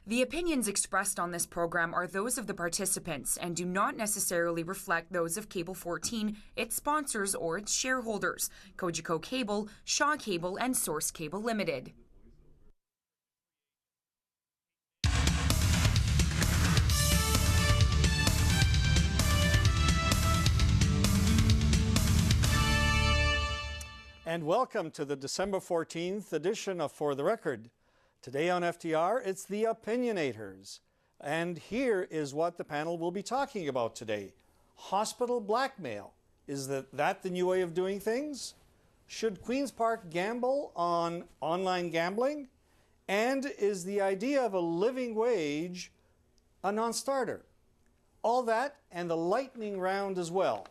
The opinions expressed on this program are those of the participants and do not necessarily reflect those of Cable 14, its sponsors, or its shareholders, Cogeco Cable, Shaw Cable, and Source Cable Limited. And welcome to the December 14th edition of For the Record. Today on FTR, it's the Opinionators. And here is what the panel will be talking about today. Hospital blackmail. Is that the new way of doing things? Should Queen's Park gamble on online gambling? And is the idea of a living wage a non-starter? All that and the lightning round as well.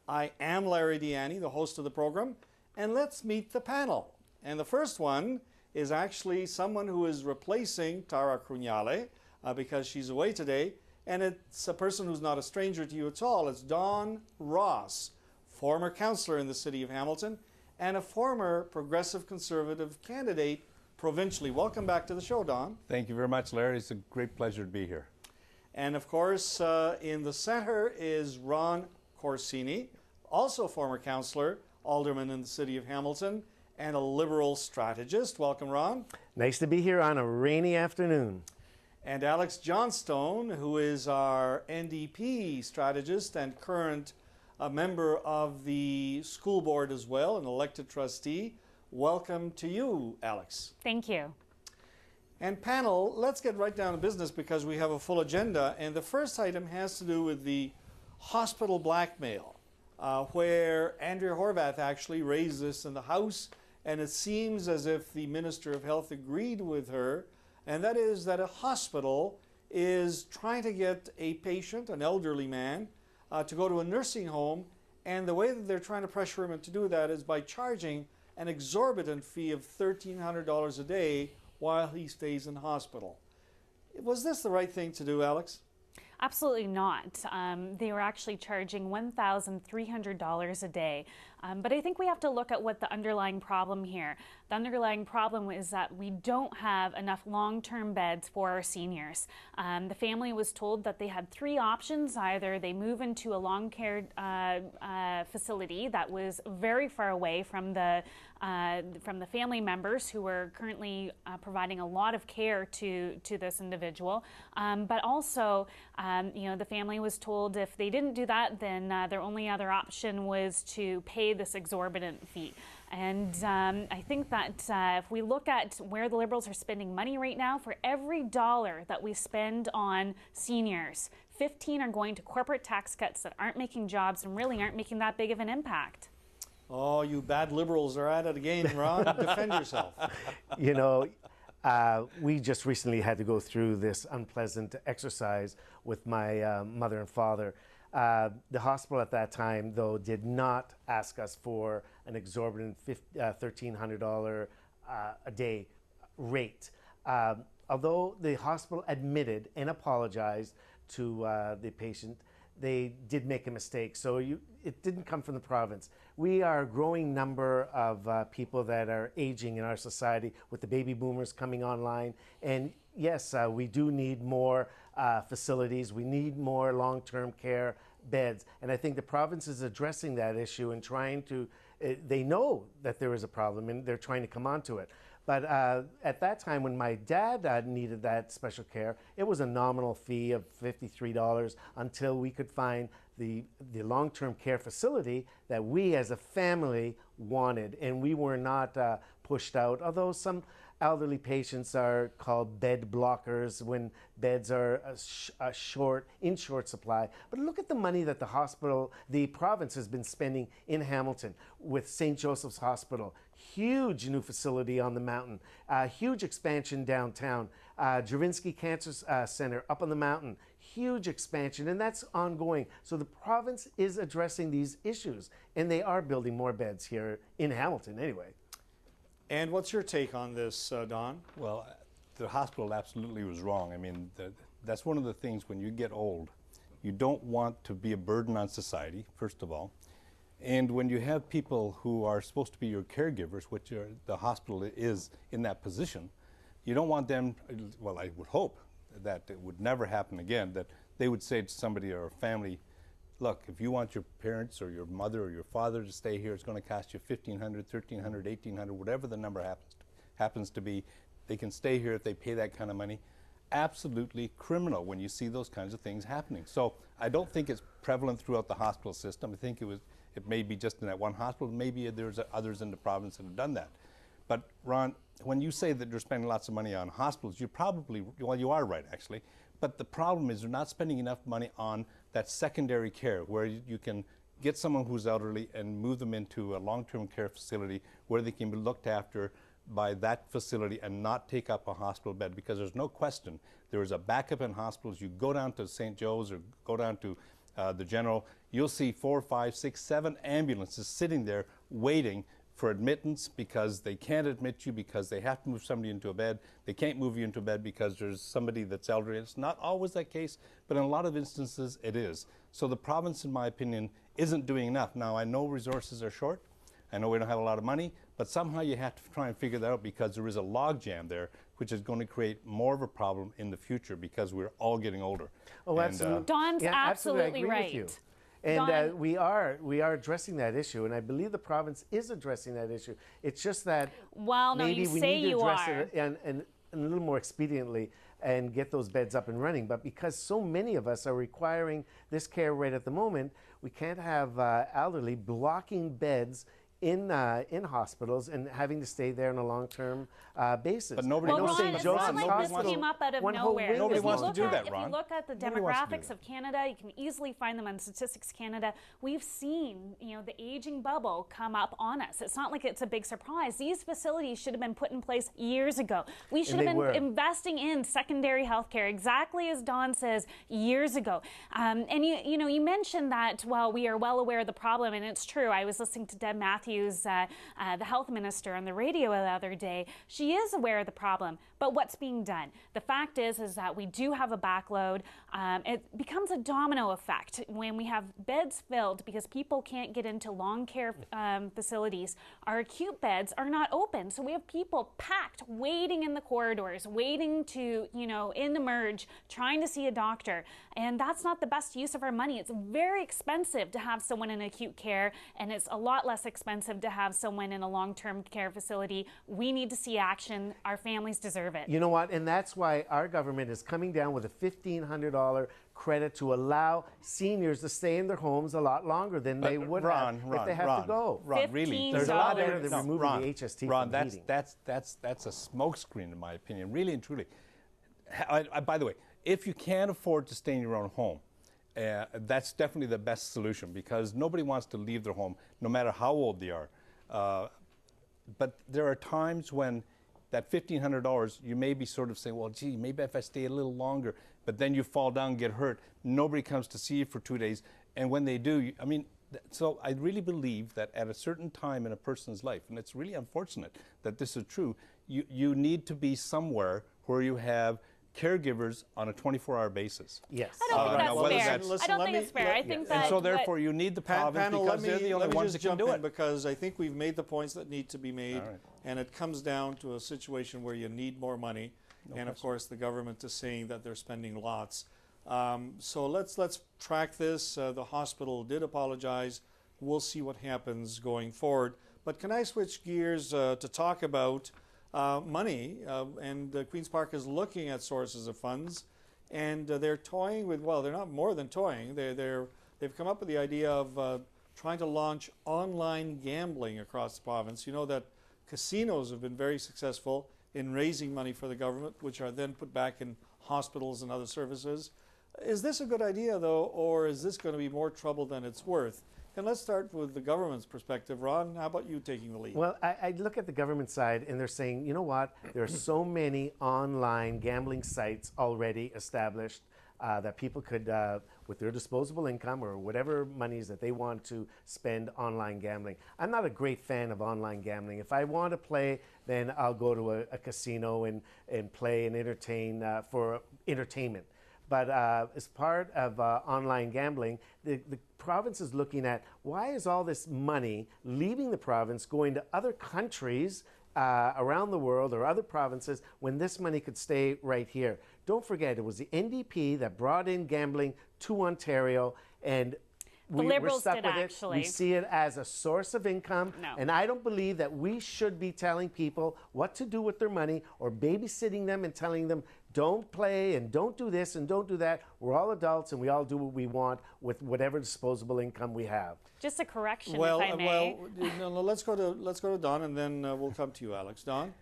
I am Larry Deani, the host of the program, and let's meet the panel. And the first one is actually someone who is replacing Tara Crugnale because she's away today, and it's a person who's not a stranger to you at all. It's Don Ross, former councillor in the city of Hamilton and a former progressive conservative candidate provincially. Welcome back to the show, Don. Thank you very much, Larry. It's a great pleasure to be here. And of course, in the center is Ron Corsini, also former councillor, alderman in the city of Hamilton, and a Liberal strategist. Welcome, Ron. Nice to be here on a rainy afternoon. And Alex Johnstone, who is our NDP strategist and current member of the school board as well, an elected trustee. Welcome to you, Alex. Thank you. And panel, let's get right down to business because we have a full agenda. And the first item has to do with the hospital blackmail, where Andrea Horwath actually raised this in the House. And it seems as if the Minister of Health agreed with her, and that is that a hospital is trying to get a patient, an elderly man, to go to a nursing home, and the way that they're trying to pressure him to do that is by charging an exorbitant fee of $1,300 a day while he stays in hospital. Was this the right thing to do, Alex? Absolutely not. They were actually charging $1,300 a day. But I think we have to look at what the underlying problem here. The underlying problem is that we don't have enough long-term beds for our seniors. The family was told that they had three options. Either they move into a long care facility that was very far away from the family members who were currently providing a lot of care to this individual, but also the family was told if they didn't do that, then their only other option was to pay this exorbitant fee. And I think that if we look at where the Liberals are spending money right now, for every dollar that we spend on seniors, 15 are going to corporate tax cuts that aren't making jobs and really aren't making that big of an impact. Oh, you bad Liberals are at it again, Ron. Defend yourself. You know, we just recently had to go through this unpleasant exercise with my mother and father. The hospital at that time, though, did not ask us for an exorbitant $1,300 a day rate. Although the hospital admitted and apologized to the patient, they did make a mistake. So it didn't come from the province. We are a growing number of people that are aging in our society with the baby boomers coming online. And yes, we do need more facilities. We need more long-term care beds. And I think the province is addressing that issue and trying to, they know that there is a problem and they're trying to come onto it. But at that time, when my dad needed that special care, it was a nominal fee of $53 until we could find the long-term care facility that we as a family wanted. And we were not pushed out, although some elderly patients are called bed blockers when beds are in short supply. But look at the money that the province has been spending in Hamilton with St. Joseph's Hospital. Huge new facility on the mountain, huge expansion downtown, Javinsky Cancer Center up on the mountain, huge expansion, and that's ongoing. So the province is addressing these issues, and they are building more beds here in Hamilton anyway. And what's your take on this, Don? Well, the hospital absolutely was wrong. I mean, that's one of the things when you get old, you don't want to be a burden on society, first of all. And when you have people who are supposed to be your caregivers, the hospital is in that position, you don't want them, well, I would hope that it would never happen again, that they would say to somebody or a family, look, if you want your parents or your mother or your father to stay here, it's going to cost you $1,500, $1,300, $1,800, whatever the number happens to be. They can stay here if they pay that kind of money. Absolutely criminal when you see those kinds of things happening. So I don't think it's prevalent throughout the hospital system. I think it may be just in that one hospital. Maybe there's others in the province that have done that. But Ron, when you say that you're spending lots of money on hospitals, you probably, well, you are right actually, but the problem is they're not spending enough money on that secondary care where you can get someone who's elderly and move them into a long-term care facility where they can be looked after by that facility and not take up a hospital bed, because there's no question there is a backup in hospitals. You go down to St. Joe's or go down to the General, you'll see 4, 5, 6, 7 ambulances sitting there waiting for admittance because they can't admit you because they have to move somebody into a bed. They can't move you into a bed because there's somebody that's elderly. It's not always that case, but in a lot of instances it is. So the province, in my opinion, isn't doing enough. Now, I know resources are short. I know we don't have a lot of money, but somehow you have to try and figure that out, because there is a logjam there, which is going to create more of a problem in the future because we're all getting older. Oh, absolutely. Don's absolutely right. With you. And we are addressing that issue, and I believe the province is addressing that issue. It's just that maybe we need to address it and a little more expediently and get those beds up and running. But because so many of us are requiring this care right at the moment, we can't have elderly blocking beds in hospitals and having to stay there on a long-term basis. But nobody well, knows. Ron, it's not like this came up out of nowhere. Nobody wants to do that, Ron. If you look at the demographics of Canada, you can easily find them on Statistics Canada. We've seen, the aging bubble come up on us. It's not like it's a big surprise. These facilities should have been put in place years ago. We should have been investing in secondary health care, exactly as Don says, years ago. And you mentioned that, well, we are well aware of the problem, and it's true. I was listening to Deb Matthews, the health minister, on the radio the other day. She is aware of the problem, but what's being done? The fact is that we do have a backload. It becomes a domino effect when we have beds filled because people can't get into long care facilities. Our acute beds are not open, so we have people packed, waiting in the corridors, waiting to, in the merge, trying to see a doctor, and that's not the best use of our money. It's very expensive to have someone in acute care, and it's a lot less expensive to have someone in a long-term care facility. We need to see action. Our families deserve it. You know what? And that's why our government is coming down with a $1,500 credit to allow seniors to stay in their homes a lot longer than they would have if they have to go. Ron, really, there's a lot better than removing the HST from the heating. That's a smokescreen, in my opinion, really and truly. By the way, if you can't afford to stay in your own home, that's definitely the best solution, because nobody wants to leave their home, no matter how old they are. But there are times when that $1,500, you may be sort of saying, well, gee, maybe if I stay a little longer, but then you fall down, get hurt, nobody comes to see you for 2 days, and when they do, so I really believe that at a certain time in a person's life, and it's really unfortunate that this is true, you need to be somewhere where you have caregivers on a 24-hour basis. Yes. I don't think that's fair. I don't think it's fair. I think that... And so therefore you need the province because they're the only ones that can do it. Because I think we've made the points that need to be made, and it comes down to a situation where you need more money, of course the government is saying that they're spending lots. So let's track this. The hospital did apologize. We'll see what happens going forward. But can I switch gears to talk about money, and Queen's Park is looking at sources of funds, and they're toying with, well, they're not more than toying, they've come up with the idea of trying to launch online gambling across the province. You know that casinos have been very successful in raising money for the government, which are then put back in hospitals and other services. Is this a good idea, though, or is this going to be more trouble than it's worth? And let's start with the government's perspective. Ron, how about you taking the lead? Well, I look at the government side, and they're saying, you know what? There are so many online gambling sites already established that people could, with their disposable income or whatever monies that they want to spend online gambling. I'm not a great fan of online gambling. If I want to play, then I'll go to a casino and play and entertain for entertainment. But as part of online gambling, the province is looking at, why is all this money leaving the province going to other countries around the world or other provinces when this money could stay right here. Don't forget, it was the NDP that brought in gambling to Ontario, and The Liberals we're stuck did, with it. actually. We see it as a source of income, No. and I don't believe that we should be telling people what to do with their money or babysitting them and telling them don't play and don't do this and don't do that. We're all adults and we all do what we want with whatever disposable income we have. Just a correction, Well, if I may. no, let's go to Don, and then we'll come to you, Alex. Don?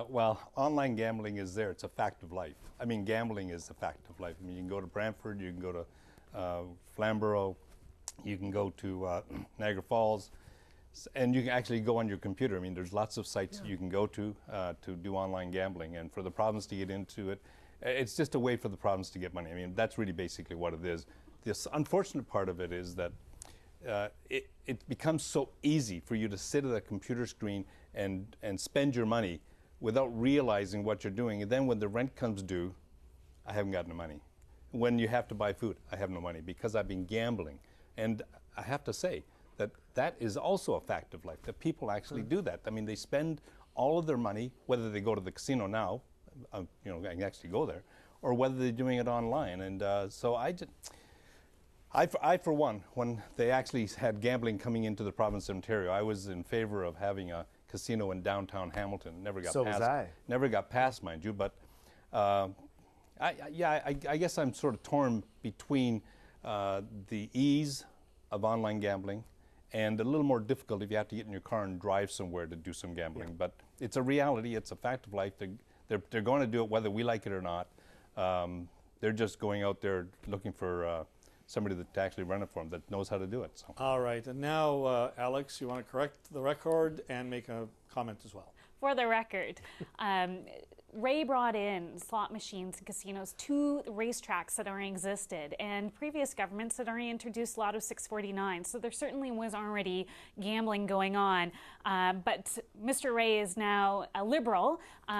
Well, online gambling is there. It's a fact of life. I mean, gambling is a fact of life. I mean, you can go to Brantford, you can go to Flamborough, you can go to Niagara Falls, and you can actually go on your computer. I mean, there's lots of sites you can go to do online gambling, and for the province to get into it, it's just a way for the province to get money. I mean, that's really basically what it is. This unfortunate part of it is that it becomes so easy for you to sit at a computer screen and spend your money without realizing what you're doing. And then when the rent comes due, I haven't got no money. When you have to buy food, I have no money because I've been gambling. And I have to say that that is also a fact of life, that people actually do that. I mean, they spend all of their money, whether they go to the casino now, you know, and actually go there, or whether they're doing it online. And so I, for one, when they actually had gambling coming into the province of Ontario, I was in favor of having a casino in downtown Hamilton. Never got So passed. was I. Never got passed, mind you. But I guess I'm sort of torn between the ease of online gambling and a little more difficult if you have to get in your car and drive somewhere to do some gambling. But it's a reality. It's a fact of life. They're going to do it whether we like it or not. They're just going out there looking for somebody to actually run it for them that knows how to do it. So. All right, and now, Alex, you want to correct the record and make a comment as well. For the record, Ray brought in slot machines and casinos to racetracks that already existed, and previous governments had already introduced Lotto 649, so there certainly was already gambling going on. But Mr. Ray is now a Liberal, so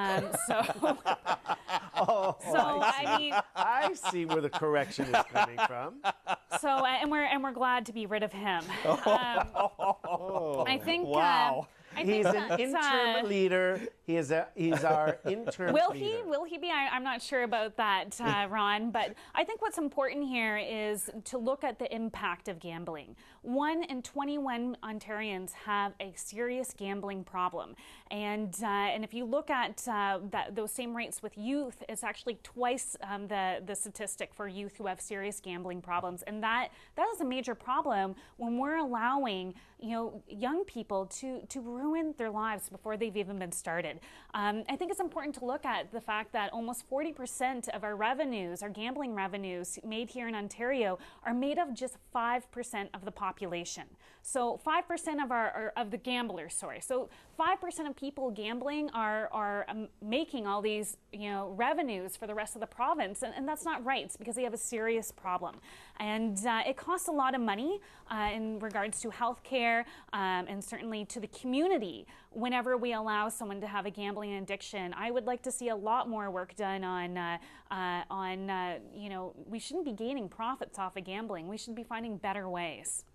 I mean, I see where the correction is coming from. so and we're glad to be rid of him. I think. Wow. I think He's an that's, interim leader. He's our interim Will leader. he? Will he be? I'm not sure about that, Ron. But I think what's important here is to look at the impact of gambling. 1 in 21 Ontarians have a serious gambling problem, and if you look at those same rates with youth, it's actually twice the statistic for youth who have serious gambling problems, and that is a major problem when we're allowing young people to ruin their lives before they've even been started. I think it's important to look at the fact that almost 40% of our revenues, our gambling revenues made here in Ontario, are made of just 5% of the population. So 5% of the gamblers, sorry. So 5% of people gambling are making all these revenues for the rest of the province, and that's not right. It's because they have a serious problem, and it costs a lot of money in regards to health care and certainly to the community. Whenever we allow someone to have a gambling addiction, I would like to see a lot more work done on we shouldn't be gaining profits off of gambling. We should be finding better ways.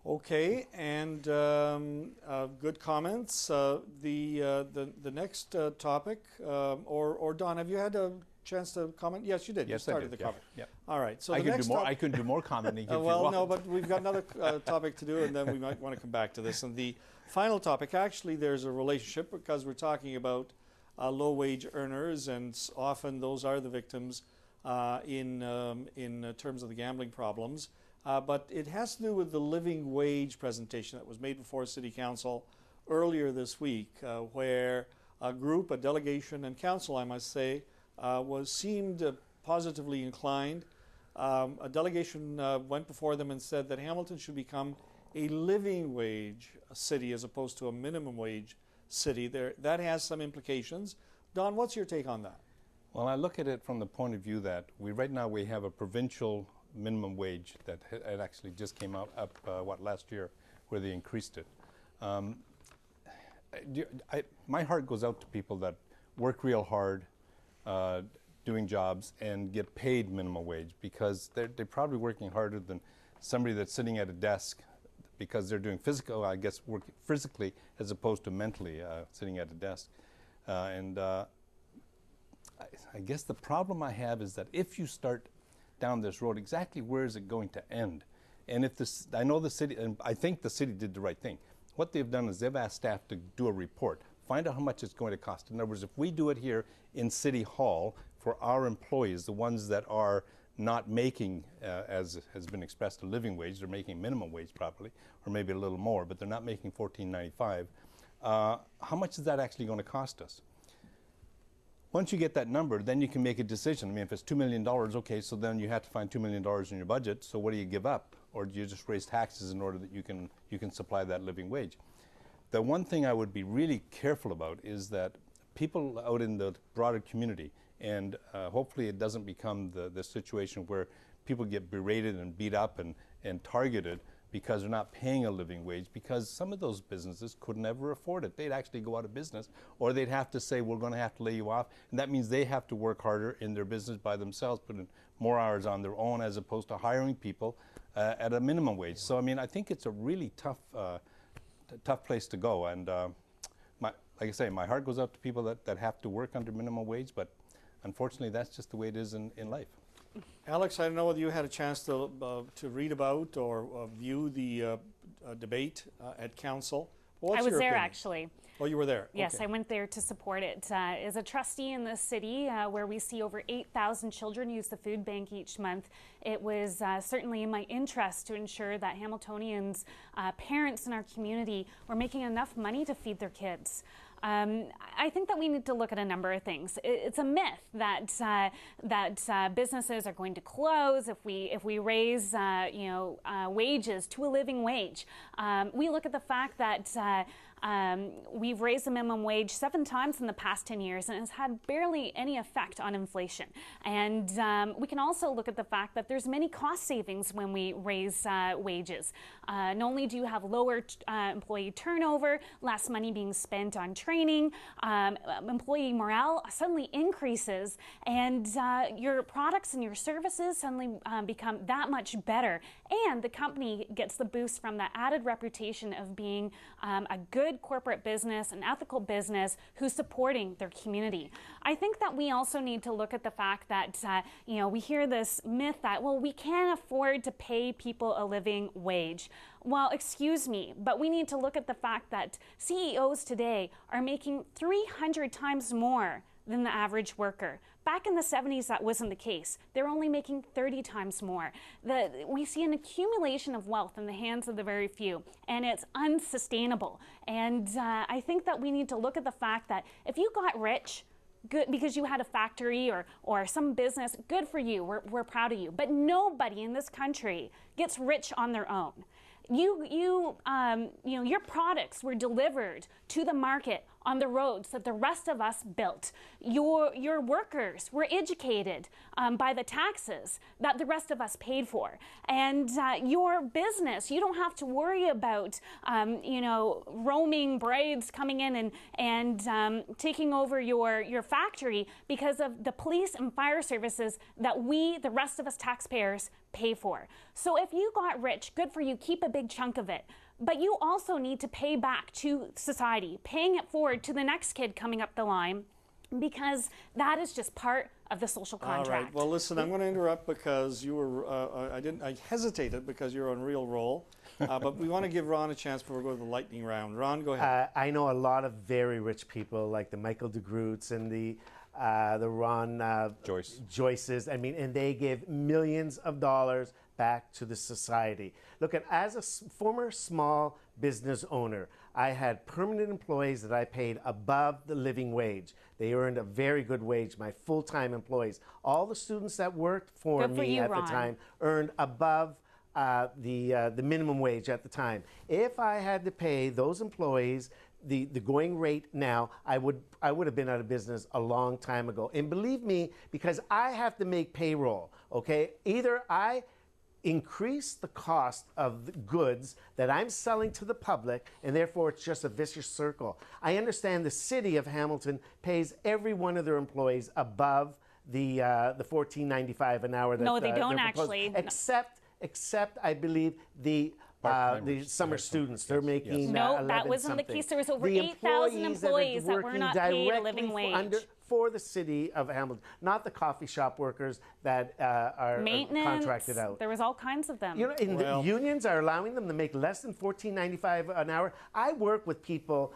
Okay, and good comments. The next topic, or Don, have you had a chance to comment? Yes, you did. Yes, you started I did. the comment. Yeah. All right. So I the could next do more. I could do more commenting. If you well, want. no, but we've got another topic to do, and then we might want to come back to this. And the final topic, actually, there's a relationship because we're talking about low-wage earners, and often those are the victims in terms of the gambling problems. But it has to do with the living wage presentation that was made before City Council earlier this week, where a group, a delegation, and council, I must say, seemed positively inclined. A delegation went before them and said that Hamilton should become a living wage city as opposed to a minimum wage city. That has some implications. Don, what's your take on that? Well, I look at it from the point of view that right now we have a provincial minimum wage that it actually just came up last year, where they increased it. My heart goes out to people that work real hard, doing jobs and get paid minimum wage, because they're probably working harder than somebody that's sitting at a desk because they're doing physical, I guess, work physically as opposed to mentally sitting at a desk. I guess the problem I have is that if you start down this road, exactly where is it going to end? And if this, I know the city, and I think the city did the right thing. What they've done is they've asked staff to do a report, find out how much it's going to cost. In other words, if we do it here in City Hall for our employees, the ones that are not making, as has been expressed, a living wage, they're making minimum wage probably, or maybe a little more, but they're not making $14.95. How much is that actually going to cost us? Once you get that number, then you can make a decision. I mean, if it's $2 million, okay, so then you have to find $2 million in your budget, so what do you give up? Or do you just raise taxes in order that you can supply that living wage? The one thing I would be really careful about is that people out in the broader community, and hopefully it doesn't become the situation where people get berated and beat up and targeted because they're not paying a living wage, because some of those businesses could never afford it. They'd actually go out of business, or they'd have to say, we're going to have to lay you off, and that means they have to work harder in their business by themselves, put in more hours on their own, as opposed to hiring people at a minimum wage. So, I mean, I think it's a really tough place to go, and like I say, my heart goes out to people that have to work under minimum wage, but unfortunately, that's just the way it is in life. Alex, I don't know whether you had a chance to read about or view the debate at council. What's I was your there, opinion? actually. Oh, you were there? Yes, Okay. I went there to support it. As a trustee in the city, where we see over 8,000 children use the food bank each month, it was certainly in my interest to ensure that Hamiltonians, parents in our community, were making enough money to feed their kids. I think that we need to look at a number of things. It's a myth that businesses are going to close if we raise wages to a living wage. We look at the fact that we've raised the minimum wage 7 times in the past 10 years, and it's had barely any effect on inflation. And we can also look at the fact that there's many cost savings when we raise wages. Not only do you have lower employee turnover, less money being spent on training, employee morale suddenly increases, and your products and your services suddenly become that much better. And the company gets the boost from that added reputation of being a good corporate business, an ethical business who's supporting their community. I think that we also need to look at the fact that, we hear this myth that, well, we can't afford to pay people a living wage. Well, excuse me, but we need to look at the fact that CEOs today are making 300 times more than the average worker. Back in the 70s, that wasn't the case. They're only making 30 times more. We see an accumulation of wealth in the hands of the very few, and it's unsustainable. And I think that we need to look at the fact that if you got rich, good because you had a factory or some business, good for you. We're proud of you. But nobody in this country gets rich on their own. Your products were delivered to the market on the roads that the rest of us built. Your workers were educated by the taxes that the rest of us paid for. And your business, you don't have to worry about roaming braids coming in and taking over your factory because of the police and fire services that we, the rest of us taxpayers, pay for. So if you got rich, good for you, keep a big chunk of it. But you also need to pay back to society, paying it forward to the next kid coming up the line, because that is just part of the social contract. All right. Well, listen, I'm going to interrupt because you were. I hesitated because you're on real roll, but we want to give Ron a chance before we go to the lightning round. Ron, go ahead. I know a lot of very rich people, like the Michael DeGroots and the Ron Joyces. I mean, and they give millions of dollars back to the society. Look, as a former small business owner, I had permanent employees that I paid above the living wage. They earned a very good wage, my full-time employees. All the students that worked for me at the time earned above the minimum wage at the time. If I had to pay those employees the going rate now, I would have been out of business a long time ago. And believe me, because I have to make payroll, okay? Either I increase the cost of the goods that I'm selling to the public, and therefore it's just a vicious circle. I understand the city of Hamilton pays every one of their employees above the $14.95 an hour. That, no, they don't actually. Except I believe the Part-timers. the summer students. They're making No, 11 that wasn't the something. case. There was over The 8,000 employees that were working not paid a directly living wage. for the city of Hamilton, not the coffee shop workers that are Maintenance, contracted out. there was all kinds of them. You know, the unions are allowing them to make less than $14.95 an hour. I work with people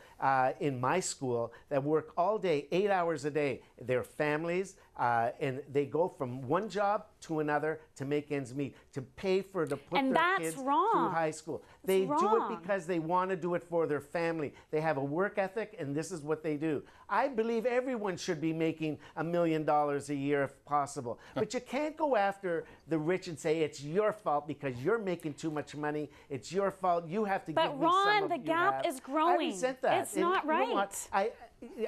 in my school that work all day, 8 hours a day. Their families, and they go from one job to another to make ends meet, to pay for to put And their that's kids wrong. through high school. They do wrong. it because they want to do it for their family. They have a work ethic, and this is what they do. I believe everyone should be making $1 million a year if possible. But you can't go after the rich and say it's your fault because you're making too much money. It's your fault. You have to But give me Ron, some of the you gap have. is growing. I resent that. It's not you know right. what?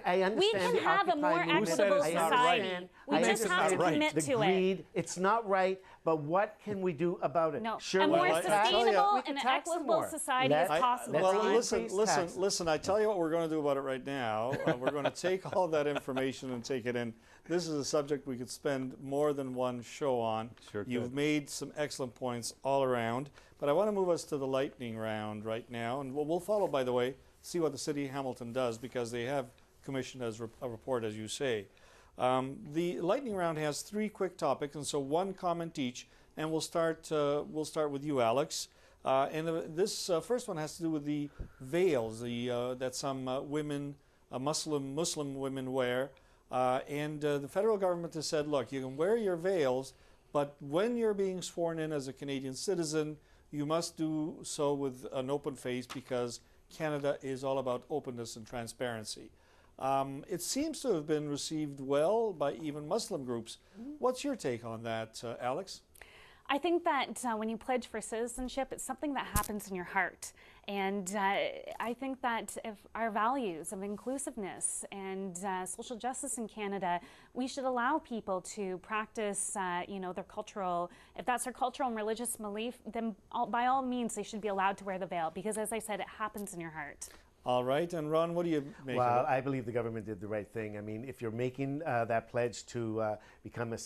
I understand We can the have a Occupy more movement. equitable I society. understand. We I just have to understand commit the to it. greed. It's not right, but what can we do about it? No, Sure, a we more can tax- sustainable we can and tax them equitable more. society is possible. Well, Ron. listen. I tell you what we're going to do about it right now. We're going to take all that information and take it in. This is a subject we could spend more than one show on. Sure could. You've made some excellent points all around, but I want to move us to the lightning round right now, and we'll follow, by the way, see what the City of Hamilton does, because they have commissioned as a report, as you say. The lightning round has 3 quick topics, and so 1 comment each, and we'll start with you, Alex. This first one has to do with the veils that some women, Muslim women wear. The federal government has said, look, you can wear your veils, but when you're being sworn in as a Canadian citizen, you must do so with an open face, because Canada is all about openness and transparency. It seems to have been received well by even Muslim groups. What's your take on that, Alex? I think that when you pledge for citizenship, it's something that happens in your heart. And I think that if our values of inclusiveness and social justice in Canada, we should allow people to practice, their cultural, if that's their cultural and religious belief, then by all means they should be allowed to wear the veil, because as I said, it happens in your heart. All right, and Ron, what do you make Well, of it? I believe the government did the right thing. I mean, if you're making that pledge to become a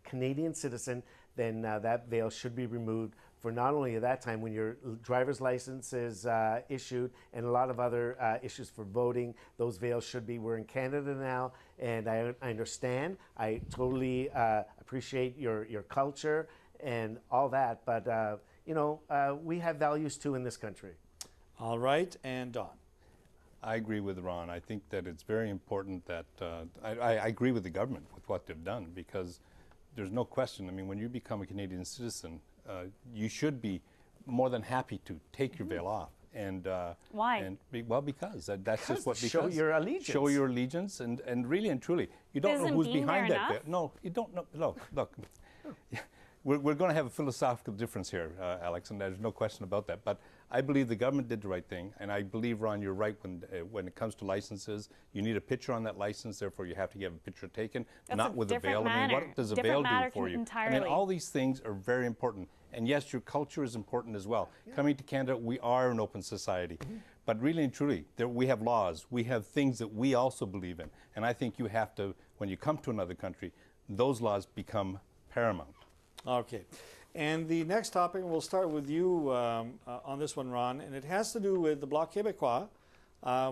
Canadian citizen, then that veil should be removed for not only at that time when your driver's license is issued, and a lot of other issues for voting. Those veils should be. We're in Canada now, and I understand. I totally appreciate your culture and all that, but we have values too in this country. All right, and Don. I agree with Ron. I think that it's very important that I agree with the government with what they've done, because there's no question. I mean, when you become a Canadian citizen, you should be more than happy to take your veil off. And why? Because that's just what. Show your allegiance. Show your allegiance, and really and truly, you don't know who's behind that veil. No, you don't know. Look. We're going to have a philosophical difference here, Alex, and there's no question about that. But I believe the government did the right thing, and I believe, Ron, you're right when it comes to licenses. You need a picture on that license, therefore you have to have a picture taken, not with a veil. I mean, what does a veil do for you? Entirely. I mean, all these things are very important. And yes, your culture is important as well. Yeah. Coming to Canada, we are an open society. But really and truly, we have laws. We have things that we also believe in. And I think you have to, when you come to another country, those laws become paramount. Okay. And the next topic, we'll start with you on this one, Ron, and it has to do with the Bloc Quebecois.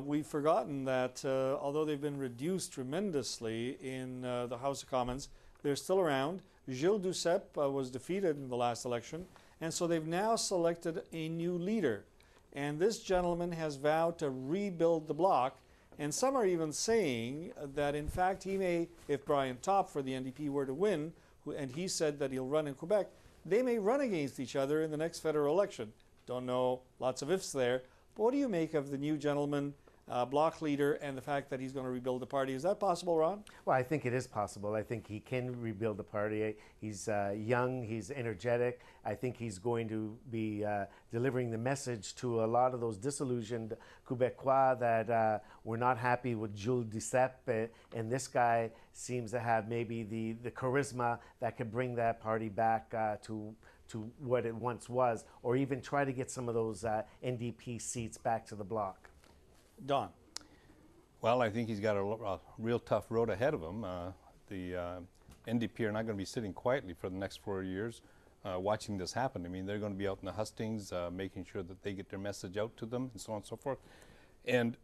We've forgotten that although they've been reduced tremendously in the House of Commons, they're still around. Gilles Duceppe was defeated in the last election, and so they've now selected a new leader. And this gentleman has vowed to rebuild the Bloc, and some are even saying that, in fact, he may, if Brian Topp for the NDP were to win, and he said that he'll run in Quebec, they may run against each other in the next federal election. Don't know, lots of ifs there. But what do you make of the new gentleman, Bloc leader, and the fact that he's going to rebuild the party? Is that possible, Ron? Well, I think it is possible. I think he can rebuild the party. He's young, he's energetic. I think he's going to be delivering the message to a lot of those disillusioned Quebecois that were not happy with Gilles Duceppe. And this guy seems to have maybe the charisma that could bring that party back to what it once was, or even try to get some of those NDP seats back to the Bloc. Don. Well, I think he's got a real tough road ahead of him. The NDP are not going to be sitting quietly for the next 4 years. watching this happen. I mean, they're going to be out in the hustings, making sure that they get their message out to them, and so on and so forth. And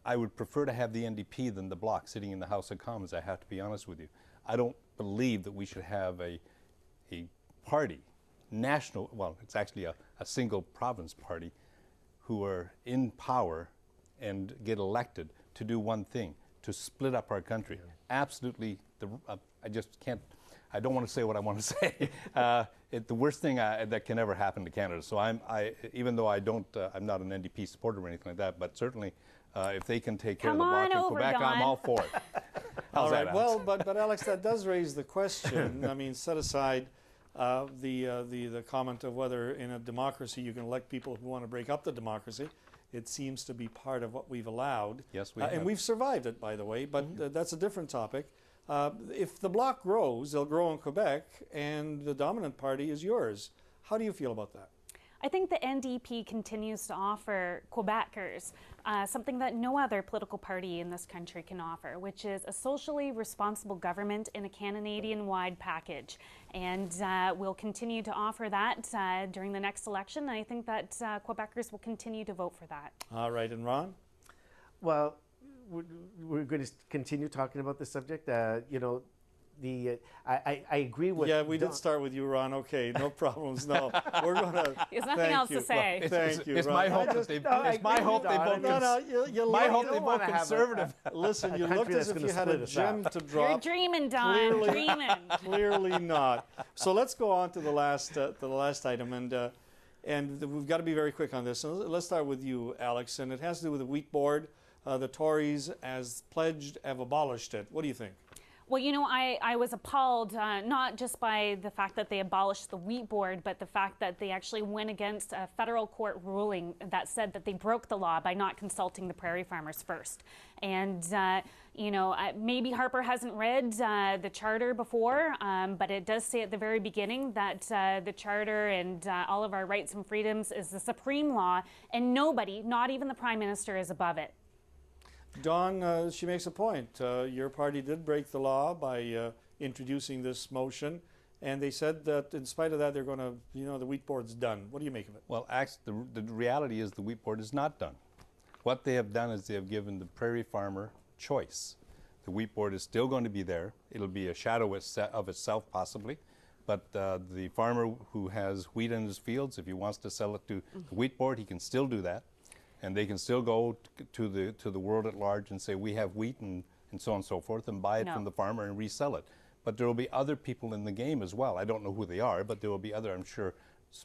I would prefer to have the NDP than the Bloc sitting in the House of Commons, I have to be honest with you. I don't believe that we should have a party, national, well, it's actually a single province party, who are in power and get elected to do one thing, to split up our country. Absolutely, I just can't, I don't want to say what I want to say. The worst thing that can ever happen to Canada. So even though I'm not an NDP supporter or anything like that, but certainly if they can take care of the Bloc in Quebec, I'm all for it. All right. Well, but Alex, that does raise the question. I mean, set aside the comment of whether in a democracy you can elect people who want to break up the democracy. It seems to be part of what we've allowed. Yes, we have. And we've survived it, by the way, but that's a different topic. If the Bloc grows, they'll grow in Quebec, and the dominant party is yours. How do you feel about that? I think the NDP continues to offer Quebecers something that no other political party in this country can offer, which is a socially responsible government in a Canadian-wide package. And we'll continue to offer that during the next election. I think that Quebecers will continue to vote for that. All right, and Ron? Well, we're going to continue talking about this subject. You know, I agree with. Yeah, we did start with you, Ron. Okay, no problems. No, we're gonna. There's nothing else to say. Well, thank you. It's Ron. my hope that they. It's my hope they vote. My hope they vote conservative. Listen, you looked as if you had a gem to drop. You're dreaming, Don. Dreaming. Clearly not. So let's go on to the last item, and we've got to be very quick on this. So let's start with you, Alex, and it has to do with the wheat board. The Tories, as pledged, have abolished it. What do you think? Well, you know, I was appalled, not just by the fact that they abolished the wheat board, but the fact that they actually went against a federal court ruling that said that they broke the law by not consulting the prairie farmers first. And, you know, maybe Harper hasn't read the charter before, but it does say at the very beginning that the charter and all of our rights and freedoms is the supreme law, and nobody, not even the Prime Minister, is above it. Dawn, she makes a point. Your party did break the law by introducing this motion, and they said that in spite of that, they're going to, you know, the wheat board's done. What do you make of it? Well, actually, the reality is the wheat board is not done. What they have done is they have given the prairie farmer choice. The wheat board is still going to be there. It'll be a shadow of itself, possibly. But the farmer who has wheat in his fields, if he wants to sell it to the wheat board, he can still do that. And they can still go to the world at large and say, we have wheat and so on and so forth, and buy it from the farmer and resell it. But there will be other people in the game as well. I don't know who they are, but there will be other, I'm sure,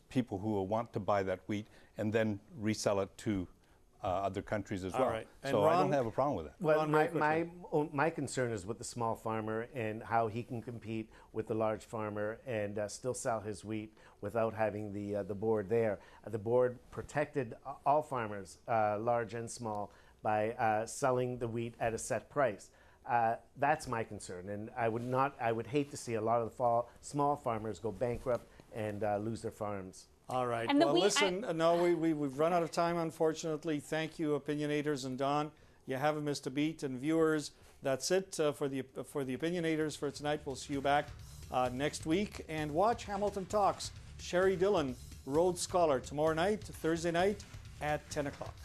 people who will want to buy that wheat and then resell it to other countries as well. Right. So Ron, I don't have a problem with that. Well, my concern is with the small farmer and how he can compete with the large farmer and still sell his wheat without having the board there. The board protected all farmers, large and small, by selling the wheat at a set price. That's my concern, and I would hate to see a lot of the small farmers go bankrupt and lose their farms. All right. And well, listen, no, we've run out of time, unfortunately. Thank you, Opinionators and Don. You haven't missed a beat. And viewers, that's it for the Opinionators for tonight. We'll see you back next week. And watch Hamilton Talks. Sherry Dillon, Rhodes Scholar, tomorrow night, Thursday night at 10 o'clock.